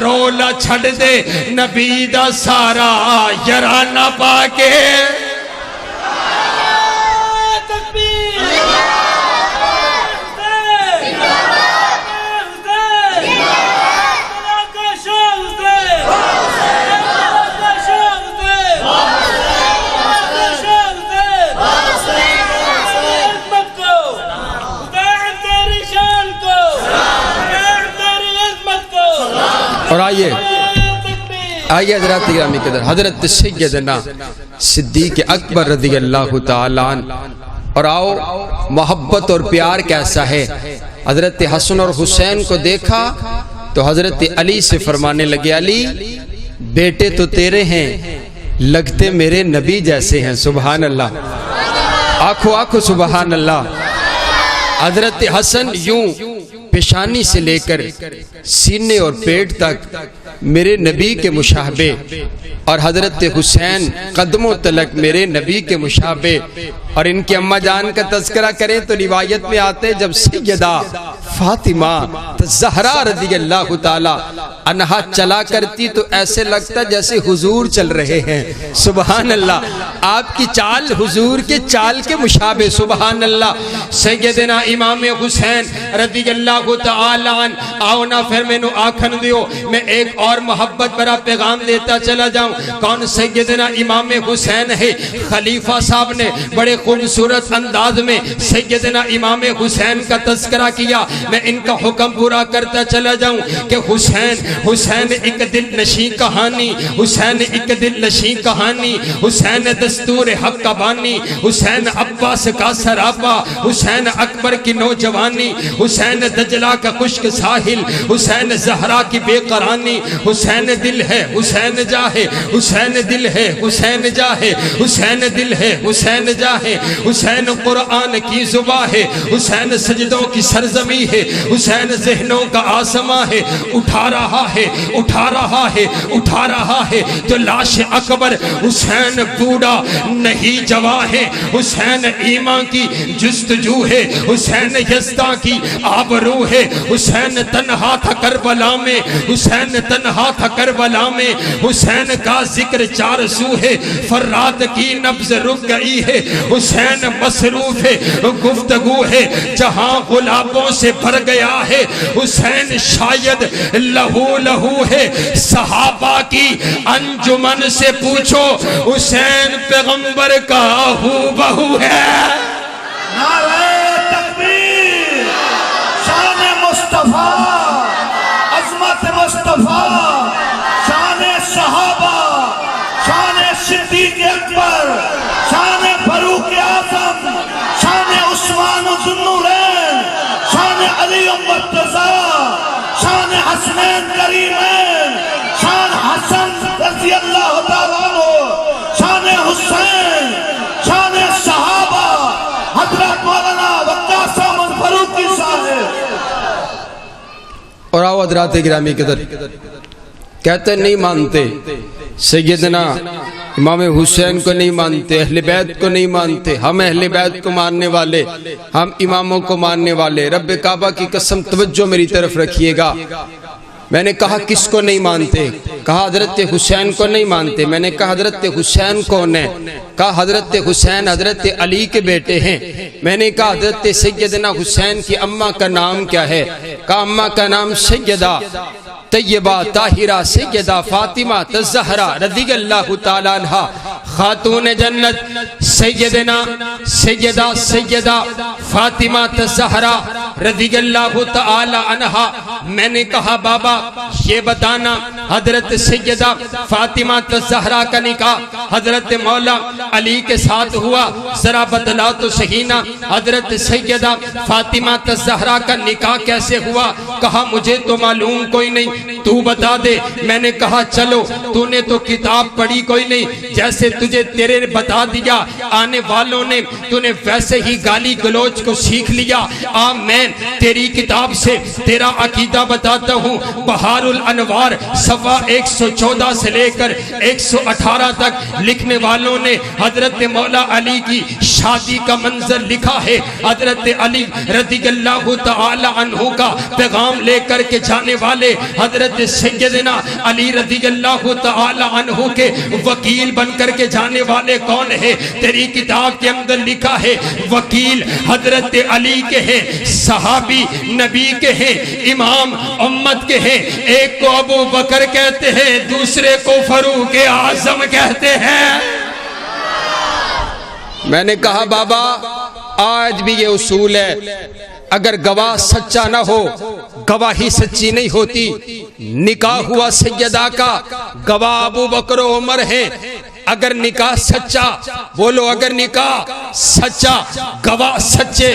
رولا چھڑ دے نبی دا سارا یرانہ پاکے۔ اور آئیے حضرات گرامی کے در حضرت سیدنا صدیق اکبر رضی اللہ تعالیٰ عنہ، اور آؤ محبت اور پیار کیسا ہے۔ حضرت حسن اور حسین کو دیکھا تو حضرت علی سے فرمانے لگے علی بیٹے تو تیرے ہیں لگتے میرے نبی جیسے ہیں، سبحان اللہ، آنکھوں آنکھوں سبحان اللہ۔ حضرت حسن یوں پیشانی سے لے کر سینے اور پیٹ تک میرے نبی کے مشابہ، اور حضرت حسین قدموں تلک میرے نبی کے مشابہ۔ اور ان کی اماں جان کا تذکرہ کریں تو روایت میں آتے جب سیدہ فاطمہ زہرا رضی اللہ تعالی عنہا چلا کرتی تو ایسے لگتا جیسے حضور چل رہے ہیں. سبحان اللہ. آپ کی چال حضور کے چال کے مشابہ. سبحان اللہ. سیدنا امام حسین رضی اللہ تعالی عنہ آؤ نا پھر میں نو آکھن دیو میں ایک اور محبت برا پیغام دیتا چلا جاؤں. کون؟ سیدنا امام حسین ہے. خلیفہ صاحب نے بڑے خوبصورت انداز میں سیدنا امام حسین کا تذکرہ کیا. میں ان کا حکم پورا کرتا چلا جاؤں کہ حسین ایک دل نشیں کہانی، حسین ایک دل نشیں کہانی، حسین دستور حق کا بانی، حسین عباس کا سراپا، حسین اکبر کی نوجوانی، حسین دجلہ کا خشک ساحل، حسین زہرا کی بے قرانی. حسین دل ہے حسین جا ہے، حسین دل ہے حسین جا ہے، حسین دل ہے حسین جا ہے. حسین قرآن کی زباں ہے، حسین سجدوں کی سرزمی ہے، حسین ذہنوں کا آسماں ہے. اٹھا رہا ہے اٹھا رہا ہے اٹھا رہا ہے تو لاش اکبر. حسین بوڑھا نہیں جواں ہے، حسین ایمان کی جستجو ہے، حسین یزداں کی آبرو ہے. حسین تنہا تھا کربلا میں، حسین تنہا تھا کربلا میں. حسین کا ذکر چار سو ہے، فرات کی نبض رک گئی ہے. حسین مصروف ہے گفتگو ہے، جہاں غلابوں سے بھر گیا ہے. حسین شاید لہو لہو ہے، صحابہ کی انجمن سے پوچھو حسین پیغمبر کا ہو بہو ہے. نعرہ تکبیر. شان مصطفیٰ، عظمت مصطفیٰ، شان صحابہ، شان صدیق اکبر، شان فاروق اعظم، شان عثمان ذو النورین، شان علی مرتضیٰ، شان حسنین کریمین، شان حسن رضی اللہ تعالیٰ عنہ، شان حسین، شان صحابہ حضرت مولانا وقاص احمد فاروقی صاحب. اور آؤ حضرات گرامی قدر کہتے نہیں مانتے سیدنا امام حسین کو نہیں مانتے، اہل بیت کو نہیں مانتے. ہم اہل بیت کو ماننے والے، ہم اماموں کو ماننے والے. رب کعبہ کی قسم توجہ میری طرف رکھیے گا. میں نے کہا کس کو نہیں مانتے؟ کہا حضرت حسین کو نہیں مانتے. میں نے کہا حضرت حسین کون ہے؟ کہا حضرت حسین حضرت علی کے بیٹے ہیں. میں نے کہا حضرت سیدنا حسین کی اماں کا نام کیا ہے؟ کہا اماں کا نام سیدہ طیبہ طاہرہ سیدہ فاطمہ الزہرا رضی اللہ تعالیٰ عنہ خاتون جنت سیدہ فاطمہ الزہرا رضی اللہ تعالیٰ عنہ. میں نے کہا بابا یہ بتانا حضرت سیدہ فاطمہ الزہرا کا نکاح حضرت مولا علی کے ساتھ ہوا، ذرا بتلا تو صحیح نا حضرت سیدہ فاطمہ الزہرا کا نکاح کیسے ہوا؟ کہا مجھے تو معلوم کوئی نہیں، تو بتا دے. میں نے کہا چلو تو نے تو کتاب پڑھی کوئی نہیں، جیسے تجھے تیرے بتا دیا آنے والوں نے تو نے ویسے ہی گالی گلوچ کو سیکھ لیا. میں تیری کتاب سے تیرا عقیدہ بتاتا ہوں. بہار الانوار صفحہ 114 سے لے کر 118 تک لکھنے والوں نے حضرت مولا علی کی شادی کا منظر لکھا ہے. حضرت علی رضی اللہ تعالی عنہ کا پیغام لے کر کے جانے والے حضرت سیدنا علی رضی اللہ تعالی عنہ کے وکیل بن کر کے جانے والے کون ہے؟ تیری کتاب کے اندر لکھا ہے وکیل حضرت علی کے ہیں، صحابی نبی کے ہیں، امام امت کے ہیں. ایک کو ابو بکر کہتے ہیں، دوسرے کو فاروق اعظم کہتے ہیں. میں نے کہا بابا آج بھی یہ اصول ہے، اگر گواہ سچا نہ ہو گواہی سچی نہیں ہوتی. نکاح ہوا سیدہ کا، گواہ ابو بکر و عمر ہیں. اگر نکاح سچا بولو، اگر نکاح سچا گواہ سچے.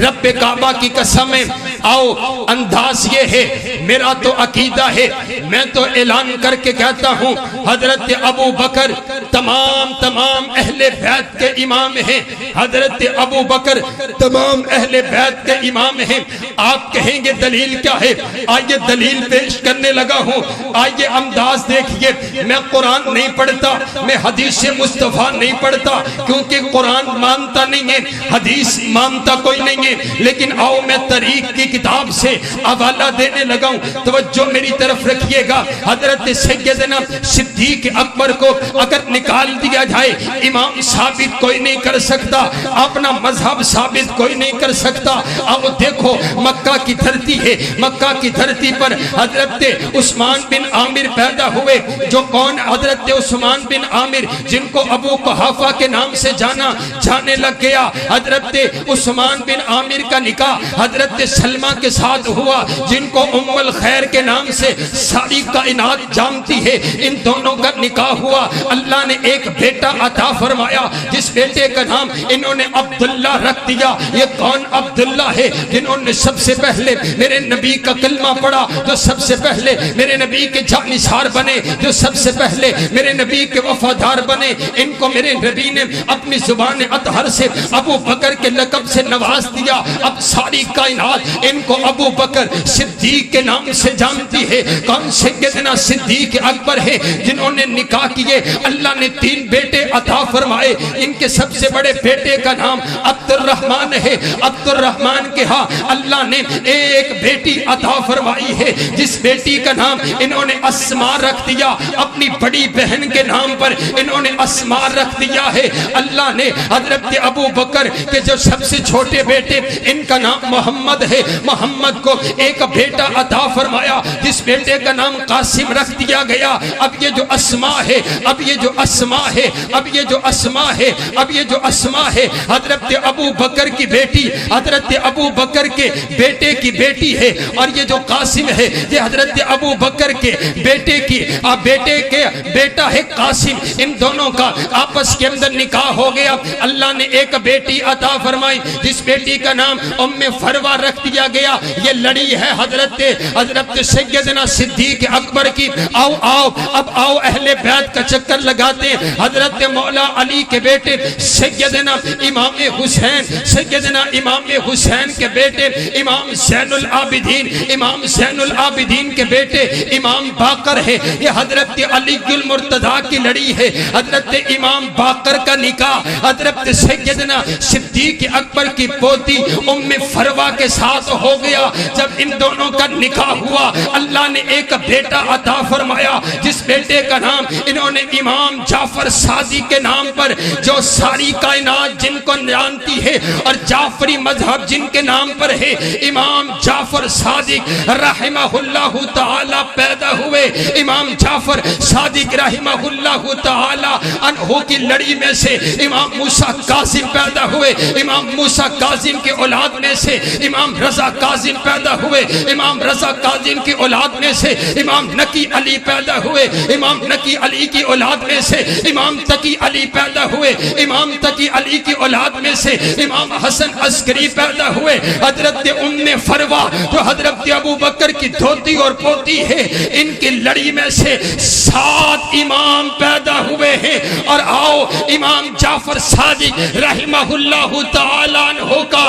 رب کعبہ کی قسم ہے. آؤ انداز یہ ہے، میرا تو عقیدہ ہے، میں تو اعلان کر کے کہتا ہوں حضرت ابو بکر تمام اہل بیت کے امام ہیں حضرت ابو بکر، تمام اہل بیت کے امام ہیں۔ آپ کہیں گے دلیل کیا ہے؟ آئیے دلیل پیش کرنے لگا ہوں۔ آئیے انداز دیکھیے، میں قرآن نہیں پڑھتا، میں حدیث مصطفیٰ نہیں پڑھتا، کیونکہ قرآن مانتا نہیں ہے، حدیث مانتا کوئی نہیں ہے، لیکن آؤ میں طریق کی کتاب سے حوالہ دینے لگا ہوں۔ توجہ میری طرف رکھیے گا۔ حضرت سیدنا صدیق اکبر کو اگر نکال دیا جائے، امام ثابت کوئی نہیں کر سکتا، اپنا مذہب ثابت کوئی نہیں کر سکتا۔ اب دیکھو مکہ کی دھرتی ہے، مکہ کی دھرتی پر حضرت عثمان بن عامر پیدا ہوئے، جو کون؟ حضرت عثمان بن عامر، جن کو ابو قحافہ کے نام سے جانے لگ گیا۔ حضرت عثمان بن عامر کا نکاح حضرت سلمہ کے ساتھ ہوا، جن کو ام الخیر کے نام سے ساری کائنات جانتی ہے۔ ان دونوں کا نکاح ہوا، اللہ نے ایک بیٹا عطا فرمایا، جس بیٹے کا نام انہوں نے عبداللہ رکھ دیا۔ یہ کون عبداللہ ہے؟ جنہوں نے سب سے پہلے میرے نبی کا کلمہ پڑھا، جو سب سے پہلے میرے نبی کے جانثار بنے، جو سب سے پہلے میرے نبی کے وفادار بنے۔ ان کو میرے نبی نے اپنی زبان اطہر سے ابو بکر کے لقب سے نواز دیا۔ اب ساری کائنات ان کو ابو بکر صدیق کے نام سے جانتی ہے۔ کون؟ سیدنا صدیق اکبر ہے، جنہوں نے نکاح کیے۔ اللہ نے 3 بیٹے عطا فرمائے۔ ان کے سب سے بڑے بیٹے کا نام عبد الرحمن ہے۔ عبد الرحمن کے ہاں اللہ نے ایک بیٹی عطا فرمائی ہے، جس بیٹی کا نام انہوں نے اسماء رکھ دیا۔ اپنی بڑی بہن کے نام پر انہوں نے اسماء رکھ دیا ہے۔ اللہ نے حضرت ابو بکر کے جو سب سے چھوٹے بیٹے، ان کا نام محمد ہے، محمد کو ایک بیٹا عطا فرمایا، جس بیٹے کا نام قاسم رکھ دیا گیا۔ اب یہ جو اسماء ہے، اب یہ جو اسماء ہے، اب یہ جو اسماء ہے، اب یہ جو اسماء ہے، حضرت ابو بکر کی بیٹی، حضرت ابو بکر کے بیٹے کی بیٹی ہے۔ اور یہ جو قاسم ہے، یہ حضرت ابو بکر کے بیٹے کے بیٹا ہے قاسم۔ ان دونوں کا آپس کے اندر نکاح ہو گیا۔ اللہ نے ایک بیٹی عطا فرمائی، جس بیٹی کا نام ام فروہ رکھ دیا گیا۔ یہ لڑی ہے حضرت سیدنا صدیق اکبر کی۔ اب آؤ اہل بیت کا چکر لگاتے ہیں۔ حضرت مولا علی کے بیٹے سیدنا امام حسین، سیدنا امام حسین کے بیٹے امام زین العابدین، امام زین العابدین کے بیٹے امام باقر ہے۔ یہ حضرت علی المرتضیٰ کی لڑی ہے۔ حضرت امام باقر کا نکاح حضرت سیدنا صدیق اکبر کی پوتی ام فروہ کے ساتھ ہو گیا۔ جب ان دونوں کا نکاح ہوا، اللہ نے ایک بیٹا عطا فرمایا، جس بیٹے کا نام انہوں نے امام جعفر صادق کے نام پر، جو ساری کائنات جن کو جانتی ہے اور جعفری مذہب جن کے نام پر ہے، امام جعفر صادق رحمہ اللہ تعالی پیدا ہوئے۔ امام جعفر صادق رحمہ اللہ تعالی عنہ کی لڑی میں سے امام موسیٰ کاظم پیدا ہوئے۔ امام موسیٰ کاظم کے اولاد میں سے امام رضا کاظم پیدا ہوئے۔ امام رضا کاظم کی اولاد میں سے امام نقی علی پیدا ہوئے۔ امام نقی علی کی اولاد میں سے امام تقی علی پیدا ہوئے۔ امام تقی علی کی اولاد میں سے امام حسن عسکری پیدا ہوئے۔ حضرت ام فروہ جو حضرت ابو بکر کی دھوتی اور پوتی ہے، ان کی لڑی میں سے 7 امام پیدا ہوئے ہیں۔ اور آؤ امام جعفر صادق رحمہ اللہ تعالیٰ عنہ کا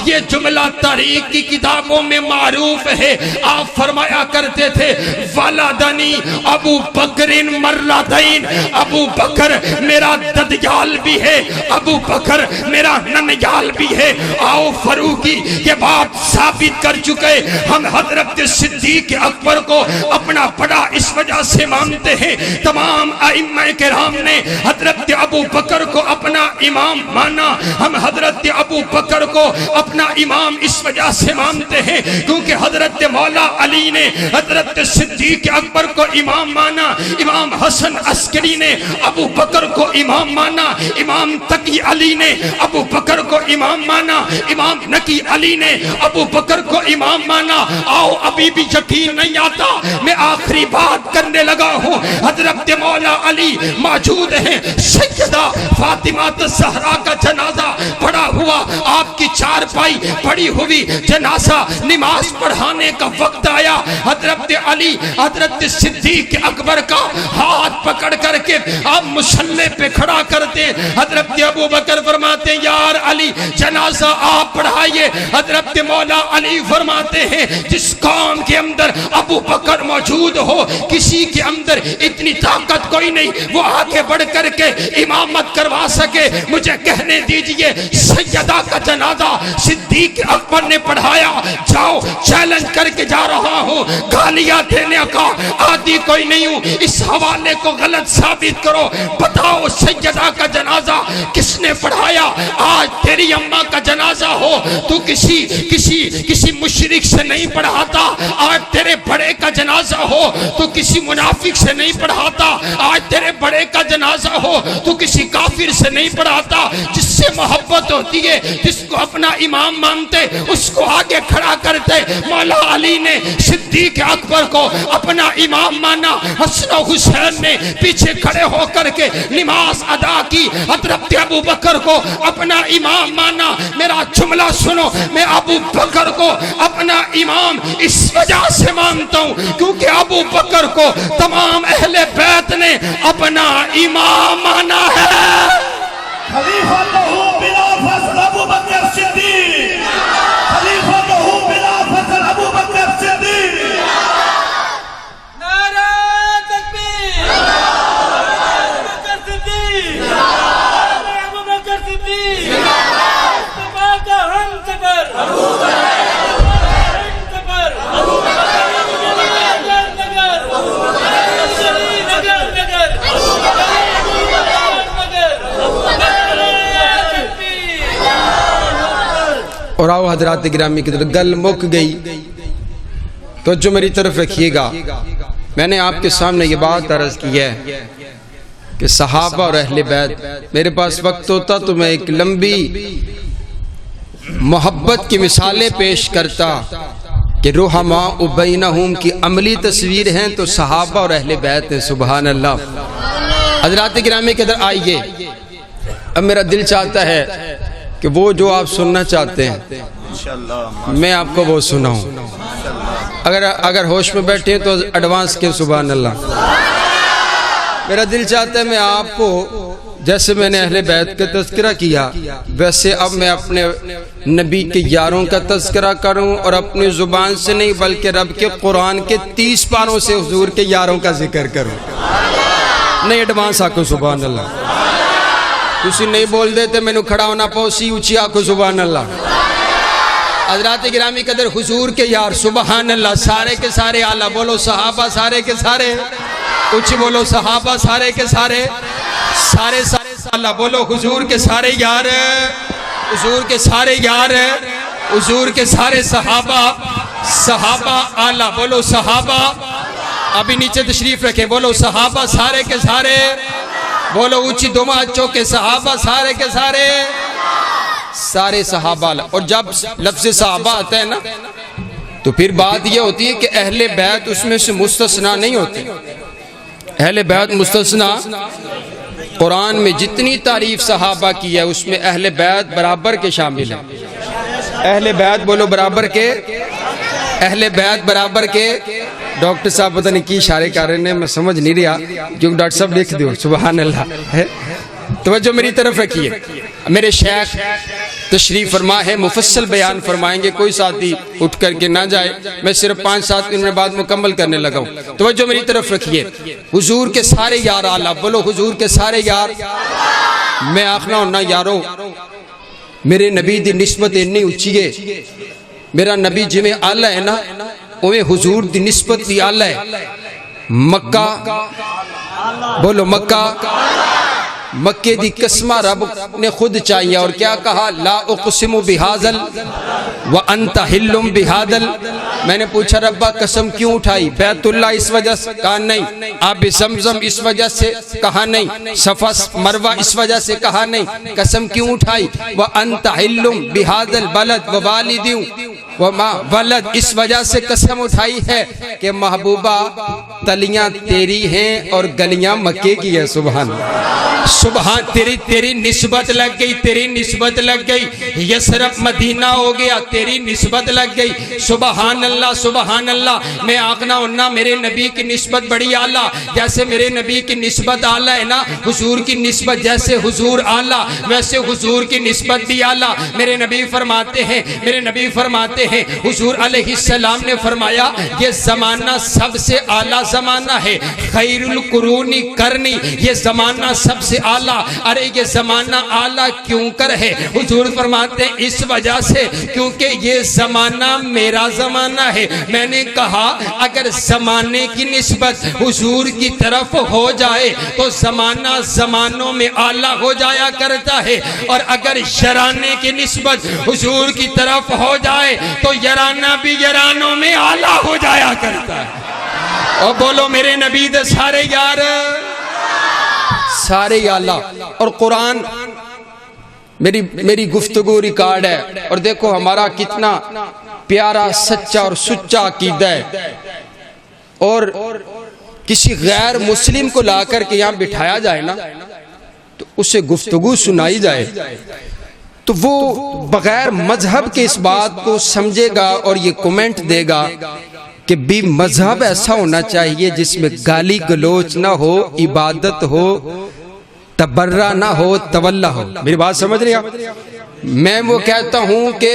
یہ جملہ تاریخ کی کتابوں میں معروف ہے۔ آپ فرمایا کرتے تھے ولدنی ابو بکر مرتين، ابو بکر میرا ددیال بھی ہے، ابو بکر میرا ننیال بھی ہے۔ آؤ فاروقی یہ بات ثابت کر چکے، ہم حضرت صدیق اکبر کو اپنا بڑا اس وجہ سے مانتے ہیں۔ تمام ائمہ کرام نے حضرت ابو بکر کو اپنا امام مانا۔ ہم حضرت ابو بکر کو اپنا امام اس وجہ سے مانتے ہیں کیونکہ حضرت مولا علی نے حضرت صدیق اکبر کو امام مانا، امام حسن عسکری نے ابو بکر کو امام مانا، امام تقی علی نے ابو بکر کو امام مانا، امام نقی علی نے ابو بکر کو امام مانا۔ آؤ ابھی بھی یقین نہیں آتا، میں آخری بات کرنے لگا ہوں۔ حضرت مولا علی موجود ہیں، سیدہ فاطمہ الزہرا کا جنازہ پڑا ہوا، آپ کی 4 چارپائی پڑی ہوئی جنازہ نماز پڑھانے کا وقت آیا، حضرت علی حضرت صدیق اکبر کا ہاتھ پکڑ کر کے آپ مصلی پہ کھڑا کرتے، حضرت ابو بکر فرماتے ہیں یار علی جنازہ آپ پڑھائیے، حضرت مولا علی فرماتے ہیں جس قوم کے اندر ابو بکر موجود ہو کسی کے اندر اتنی طاقت کوئی نہیں وہ آگے بڑھ کر کے امامت کروا سکے، مجھے کہنے دیجئے سیدہ کا جنازہ صدیق اکبر نے پڑھایا، جاؤ چیلنج کر کے جا رہا ہوں، گالیاں دینے کا عادی کوئی نہیں ہوں، اس حوالے کو غلط ثابت کرو، بتاؤ سیدہ کا جنازہ کس نے پڑھایا؟ آج تیری اماں کا جنازہ ہو تو کسی مشرک سے نہیں پڑھاتا، آج تیرے بڑے کا جنازہ ہو تو کسی منافق سے نہیں پڑھاتا، آج تیرے بڑے کا جنازہ ہو تو کسی کافر سے نہیں پڑھاتا، جس سے محبت ہوتی ہے جس کو اپنا امام مانتے اس کو آگے کھڑا کرتے۔ مولا علی نے صدیق اکبر کو اپنا امام مانا، حسن و حسین نے پیچھے کھڑے ہو کر کے نماز ادا کی، حضرت ابو بکر کو اپنا امام مانا۔ میرا جملہ سنو، میں ابو بکر کو اپنا امام اس وجہ سے مانتا ہوں کیونکہ ابو بکر کو تمام اہل بیت نے اپنا امام مانا ہے۔ خلیفۃہ بلا فصل ابو بکر صدیق، خلیفۃہ بلا فصل ابو بکر صدیق۔ نعرہ تکبیر، ابو بکر صدیق، ابو بکر صدیق، مصطفیٰ کا ہم سفر، ابو بکر، ہم سفر، ابو بکر، نگر، ابو بکر، شری نگر، نگر، ابو بکر، اور آؤ حضرات گرامی کی طرف، گل مک گئی تو جو میری طرف رکھیے گا، میں نے آپ کے سامنے یہ بات عرض کی ہے کہ صحابہ اور اہل بیت، میرے پاس وقت ہوتا تو میں ایک لمبی محبت کی مثالیں پیش کرتا کہ رحماء بینہم کی عملی تصویر ہیں تو صحابہ اور اہل بیت ہیں۔ سبحان اللہ۔ حضرات گرامی کے اندر آئیے، اب میرا دل چاہتا ہے کہ وہ جو آپ سننا چاہتے ہیں میں آپ کو وہ سناؤں، اگر ہوش میں بیٹھے ہیں تو ایڈوانس کے سبحان اللہ۔ میرا دل چاہتا ہے میں آپ کو جیسے میں نے اہل بیت کا تذکرہ کیا ویسے اب میں اپنے نبی کے یاروں کا تذکرہ کروں، اور اپنی زبان سے نہیں بلکہ رب کے قرآن کے 30 پاروں سے حضور کے یاروں کا ذکر کروں۔ نہیں ایڈوانس آکو سبحان اللہ، تسی نہیں بول دیتے میں نے کھڑا ہونا پوسی اچھی آکو سبحان اللہ۔ حضرات گرامی قدر حضور کے یار سبحان اللہ، سارے کے سارے اعلیٰ بولو، صحابہ سارے کے سارے اچھی بولو، صحابہ سارے کے سارے سارے اعلیٰ بولو، حضور کے سارے یار، حضور کے سارے یار، حضور کے سارے صحابہ اعلیٰ بولو، صحابہ ابھی نیچے تشریف رکھیں، بولو صحابہ سارے کے سارے، بولو اونچی دو ماچوں کے صحابہ سارے کے سارے سارے صحابہ۔ اور جب لفظ صحابہ آتا ہے نا تو پھر بات یہ ہوتی ہے کہ اہل بیت اس میں سے مستثنا نہیں ہوتے، اہل بیت مستثنا۔ قرآن میں جتنی تعریف صحابہ کی ہے اس میں اہل بیت برابر کے شامل ہیں۔ اہل بیت بولو برابر کے، اہل بیت برابر کے۔ ڈاکٹر صاحب پتہ نہیں کی اشارے کر رہے ہیں، میں سمجھ نہیں رہا، جو ڈاکٹر صاحب لکھ دیو سبحان اللہ۔ توجہ میری طرف رکھیے، میرے شیخ تشریف فرما ہے، مفصل بیان فرمائیں گے، کوئی ساتھی اٹھ کر کے نہ جائے، میں صرف 5-7 منٹ بعد مکمل کرنے لگا ہوں۔ توجہ میری طرف رکھیے، حضور کے سارے یار اعلیٰ بولو، حضور کے سارے یار۔ میں آخنا ہونا یارو میرے نبی دی نسبت اتنی اچھی ہے، میرا نبی جی میں اعلیٰ ہے نا اوے حضور دی نسبت دی اعلیٰ ہے۔ مکہ بولو، مکہ، مکے دی قسمہ رب نے خود چاہیے اور کیا کہا؟ لا اقسم بہذل وانت حل بہذل۔ میں نے پوچھا ربا قسم کیوں اٹھائی؟ بیت اللہ اس وجہ سے کہا نہیں، آب زمزم اس وجہ سے کہا نہیں، صفا مروہ اس وجہ سے کہا نہیں، قسم کیوں اٹھائی؟ وانت حل بہذل بلد ووالد وما ولد، اس وجہ سے قسم اٹھائی ہے کہ محبوبہ تلیاں تیری ہیں اور گلیاں مکے کی ہے. سبحان سبحان. تیری نسبت لگ گئی، تیری نسبت لگ گئی. یسرب مدینہ ہو گیا، تیری نسبت لگ گئی. سبحان اللہ سبحان اللہ. میں آخنا ہونا میرے نبی کی نسبت بڑی اعلیٰ، جیسے میرے نبی کی نسبت اعلیٰ ہے نا، حضور کی نسبت جیسے حضور اعلیٰ ویسے حضور کی نسبت بھی اعلیٰ. میرے نبی فرماتے ہیں حضور علیہ السلام نے فرمایا یہ زمانہ سب سے اعلیٰ زمانہ ہے. خیر القرون کرنی، یہ زمانہ سب سے اعلیٰ. ارے یہ زمانہ اعلیٰ کیوں کر ہے؟ حضور فرماتے ہیں اس وجہ سے کیونکہ یہ زمانہ میرا زمانہ ہے. میں نے کہا اگر زمانے کی نسبت حضور کی طرف ہو جائے تو زمانہ زمانوں میں اعلیٰ ہو جایا کرتا ہے، اور اگر یرانے کی نسبت حضور کی طرف ہو جائے تو یرانہ بھی یرانوں میں اعلیٰ ہو جایا کرتا ہے. اور بولو میرے نبی دے سارے یار سارے اعلیٰ. اور قرآن میری گفتگو ریکارڈ ہے، اور دیکھو ہمارا کتنا پیارا سچا اور سچا عقیدہ ہے. اور کسی غیر مسلم کو لا کر کے یہاں بٹھایا جائے نا تو اسے گفتگو سنائی جائے تو وہ بغیر مذہب کے اس بات کو سمجھے گا اور یہ کومنٹ دے گا کہ بھی مذہب ایسا ہونا چاہیے جس میں گالی گلوچ نہ ہو، عبادت ہو، تبرہ نہ ہو، تولا ہو. میری بات سمجھ رہے ہیں؟ میں وہ کہتا ہوں کہ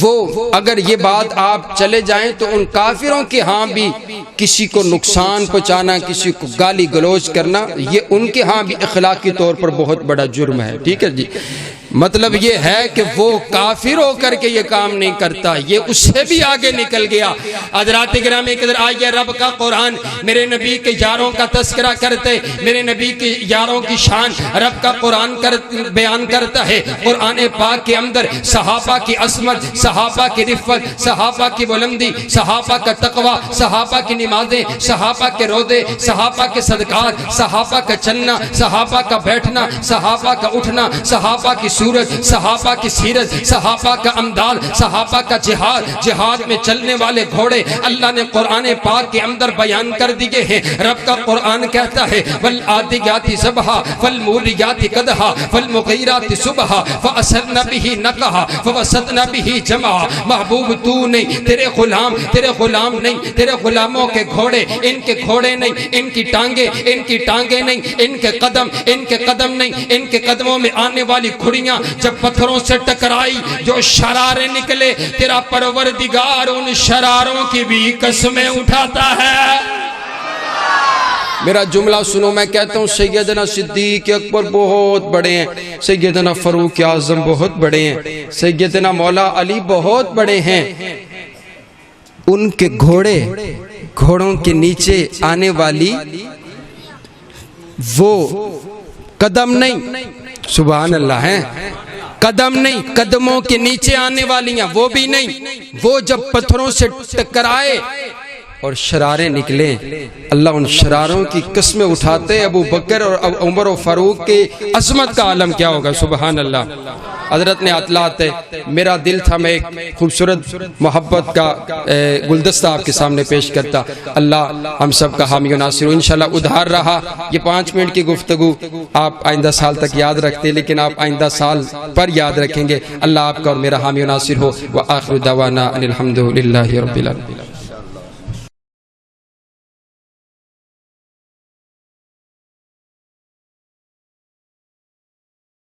وہ اگر یہ بات آپ چلے جائیں تو ان کافروں کے ہاں بھی کسی کو نقصان پہنچانا، کسی کو گالی گلوچ کرنا، یہ ان کے ہاں بھی اخلاقی طور پر بہت بڑا جرم ہے. ٹھیک ہے جی. مطلب یہ ہے کہ وہ کافر ہو کر کے یہ کام نہیں کرتا، یہ اس سے بھی آگے نکل گیا. حضرات گرامی ادھر آئیے. رب کا قرآن میرے نبی کے یاروں کا تذکرہ کرتے، میرے نبی کے یاروں کی شان رب کا قرآن بیان کرتا ہے. قرآن پاک کے اندر صحابہ کی عصمت، صحابہ کی رفت، صحابہ کی بلندی، صحابہ کا تقوی، صحابہ کی نمازیں، صحابہ کے روزے، صحابہ کے صدقات، صحابہ کا چلنا، صحابہ کا بیٹھنا، صحابہ کا اٹھنا، صحابہ کی سورت، صحابہ کی سیرت، صحابہ کا امداد، صحابہ کا جہاد، جہاد میں چلنے والے گھوڑے اللہ نے قرآن پاک کے اندر بیان کر دیے ہیں. رب کا قرآن کہتا ہے والعادیات ضبحا فالموریات قدحا فالمغیرات صبحا فأثرن به نقحا فوسطن به جمعا. محبوب تو نہیں، تیرے غلام نہیں، تیرے غلاموں کے گھوڑے ان کے گھوڑے نہیں، ان کی ٹانگیں نہیں، ان کے قدم نہیں، ان کے قدموں میں آنے والی کھڑیاں جب پتھروں سے ٹکرائی جو شرارے نکلے، تیرا پروردگار ان شراروں کی بھی قسمیں اٹھاتا ہے. میرا جملہ سنو، میں کہتا ہوں سیدنا صدیق اکبر بہت بڑے ہیں، سیدنا فاروق اعظم بہت بڑے ہیں، سیدنا مولا علی بہت بڑے ہیں. ان کے گھوڑوں کے نیچے آنے والی وہ قدم نہیں، سبحان اللہ ہے، قدم نہیں، قدموں کے نیچے آنے والیاں وہ بھی نہیں. وہ جب پتھروں سے ٹکرائے اور شرارے نکلے، اللہ ان شراروں کی قسمیں اٹھاتے. ابو بکر اور عمر و فاروق کی عظمت کا عالم کیا ہوگا. سبحان اللہ. حضرت نے اطلاعات ہے، میرا دل تھا میں ایک خوبصورت محبت کا گلدستہ آپ کے سامنے پیش کرتا. اللہ ہم سب کا حامی و ناصر. انشاءاللہ ادھار رہا یہ 5 منٹ کی گفتگو، آپ آئندہ سال تک یاد رکھتے لیکن آپ آئندہ سال پر یاد رکھیں گے. اللہ آپ کا اور میرا حامی و ناصر ہو. وآخر دعوانا ان الحمد للہ رب العالمین.